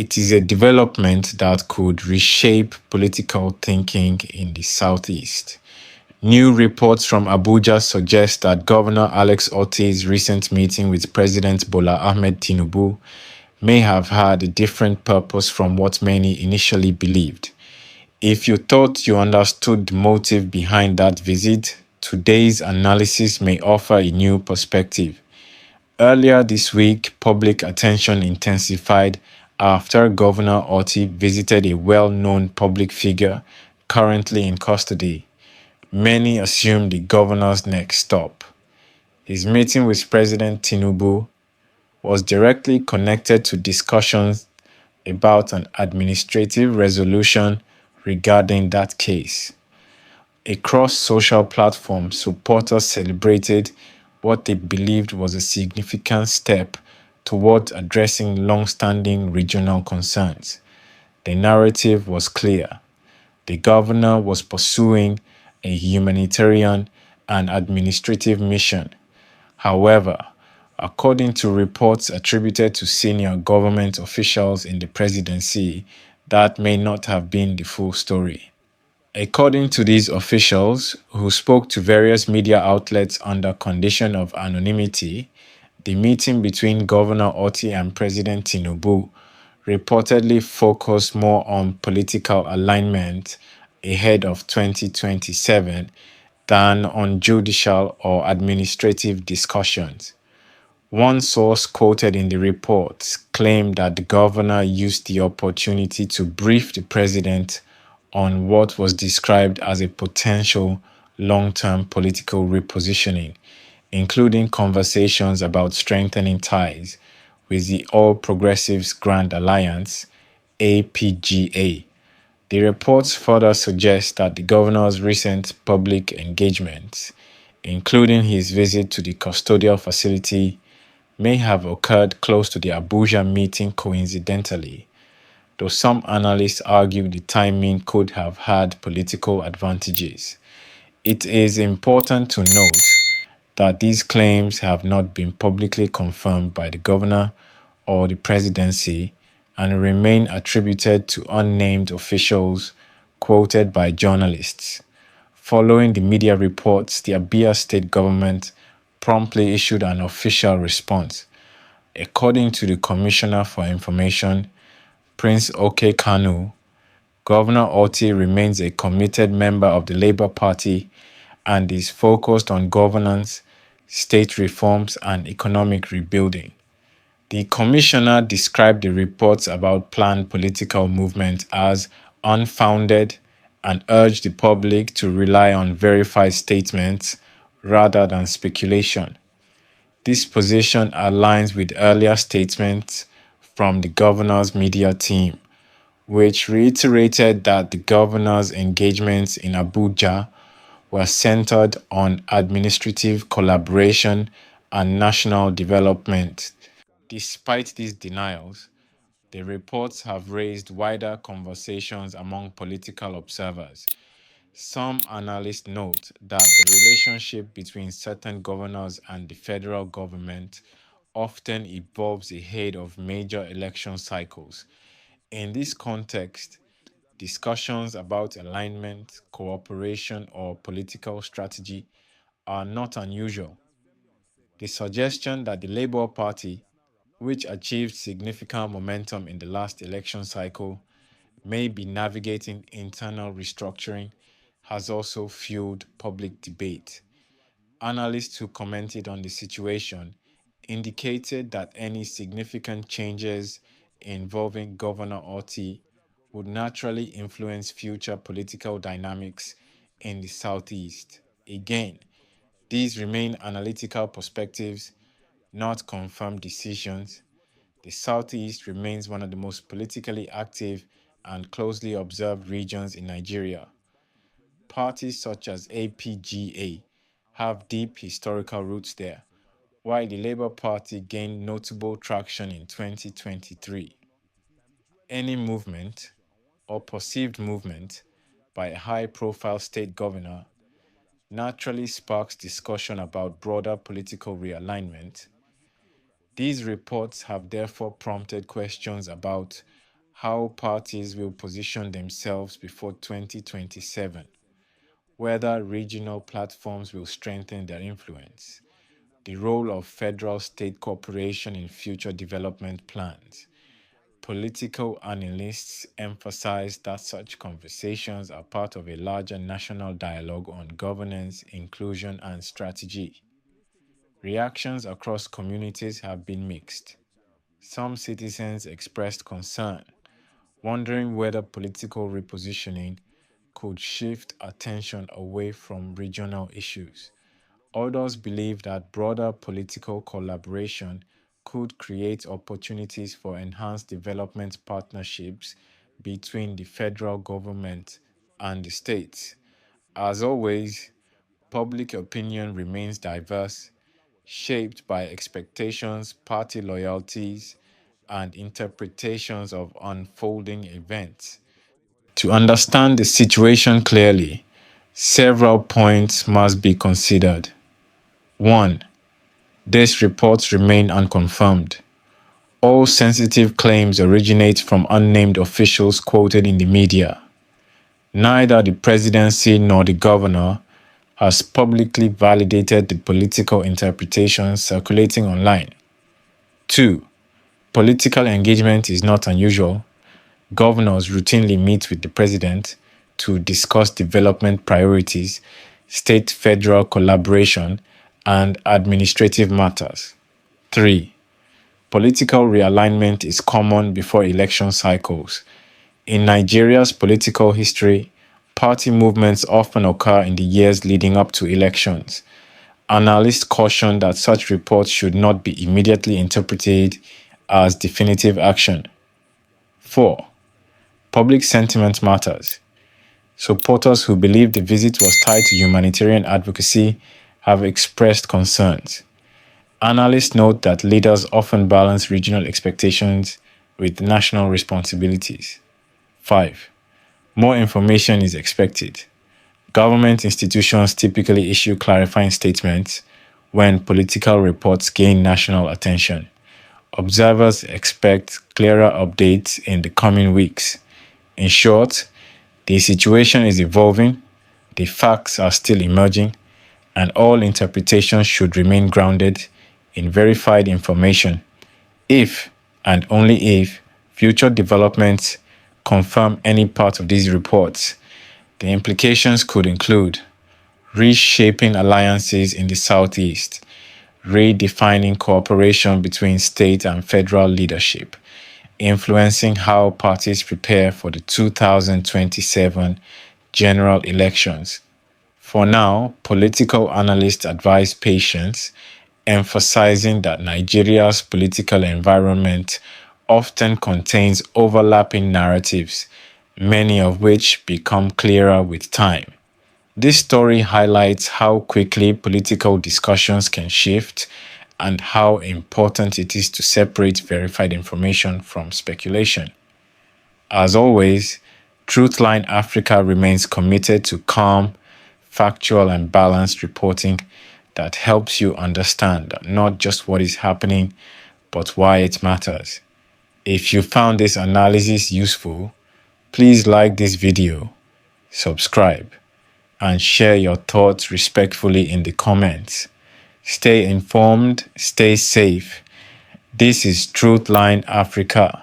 It is a development that could reshape political thinking in the Southeast. New reports from Abuja suggest that Governor Alex Otti's recent meeting with President Bola Ahmed Tinubu may have had a different purpose from what many initially believed. If you thought you understood the motive behind that visit, today's analysis may offer a new perspective. Earlier this week, public attention intensified after Governor Otti visited a well-known public figure currently in custody. Many assumed the governor's next stop. His meeting with President Tinubu was directly connected to discussions about an administrative resolution regarding that case. Across social platforms, supporters celebrated what they believed was a significant step toward addressing long-standing regional concerns. The narrative was clear. The governor was pursuing a humanitarian and administrative mission. However, according to reports attributed to senior government officials in the presidency, that may not have been the full story. According to these officials, who spoke to various media outlets under condition of anonymity, the meeting between Governor Otti and President Tinubu reportedly focused more on political alignment ahead of 2027 than on judicial or administrative discussions. One source quoted in the report claimed that the governor used the opportunity to brief the president on what was described as a potential long-term political repositioning, including conversations about strengthening ties with the All Progressives Grand Alliance, APGA. The reports further suggest that the governor's recent public engagements, including his visit to the custodial facility, may have occurred close to the Abuja meeting coincidentally, though some analysts argue the timing could have had political advantages. It is important to note that these claims have not been publicly confirmed by the governor or the presidency and remain attributed to unnamed officials quoted by journalists. Following the media reports, the Abia state government promptly issued an official response. According to the Commissioner for Information, Prince Oke Kanu, Governor Otti remains a committed member of the Labour Party and is focused on governance, state reforms, and economic rebuilding. The commissioner described the reports about planned political movement as unfounded and urged the public to rely on verified statements rather than speculation. This position aligns with earlier statements from the governor's media team, which reiterated that the governor's engagements in Abuja were centered on administrative collaboration and national development. Despite these denials, the reports have raised wider conversations among political observers. Some analysts note that the relationship between certain governors and the federal government often evolves ahead of major election cycles. In this context, discussions about alignment, cooperation, or political strategy are not unusual. The suggestion that the Labour Party, which achieved significant momentum in the last election cycle, may be navigating internal restructuring has also fueled public debate. Analysts who commented on the situation indicated that any significant changes involving Governor Otti would naturally influence future political dynamics in the Southeast. Again, these remain analytical perspectives, not confirmed decisions. The Southeast remains one of the most politically active and closely observed regions in Nigeria. Parties such as APGA have deep historical roots there, while the Labour Party gained notable traction in 2023. Any movement, or perceived movement, by a high-profile state governor naturally sparks discussion about broader political realignment. These reports have therefore prompted questions about how parties will position themselves before 2027, whether regional platforms will strengthen their influence, the role of federal-state cooperation in future development plans. Political analysts emphasize that such conversations are part of a larger national dialogue on governance, inclusion, and strategy. Reactions across communities have been mixed. Some citizens expressed concern, wondering whether political repositioning could shift attention away from regional issues. Others believe that broader political collaboration could create opportunities for enhanced development partnerships between the federal government and the states. As always, public opinion remains diverse, shaped by expectations, party loyalties, and interpretations of unfolding events. To understand the situation clearly, several points must be considered. 1. These reports remain unconfirmed. All sensitive claims originate from unnamed officials quoted in the media. Neither the presidency nor the governor has publicly validated the political interpretations circulating online. 2. Political engagement is not unusual. Governors routinely meet with the president to discuss development priorities, state-federal collaboration, and administrative matters. 3. Political realignment is common before election cycles. In Nigeria's political history, party movements often occur in the years leading up to elections. Analysts caution that such reports should not be immediately interpreted as definitive action. 4. Public sentiment matters. Supporters who believe the visit was tied to humanitarian advocacy have expressed concerns. Analysts note that leaders often balance regional expectations with national responsibilities. 5. More information is expected. Government institutions typically issue clarifying statements when political reports gain national attention. Observers expect clearer updates in the coming weeks. In short, the situation is evolving, the facts are still emerging, and all interpretations should remain grounded in verified information. If, and only if, future developments confirm any part of these reports, the implications could include reshaping alliances in the Southeast, redefining cooperation between state and federal leadership, influencing how parties prepare for the 2027 general elections. For now, political analysts advise patience, emphasizing that Nigeria's political environment often contains overlapping narratives, many of which become clearer with time. This story highlights how quickly political discussions can shift and how important it is to separate verified information from speculation. As always, TruthLine Africa remains committed to calm, factual, and balanced reporting that helps you understand not just what is happening, but why it matters. If you found this analysis useful, please like this video, subscribe, and share your thoughts respectfully in the comments. Stay informed, stay safe. This is TruthLine Africa.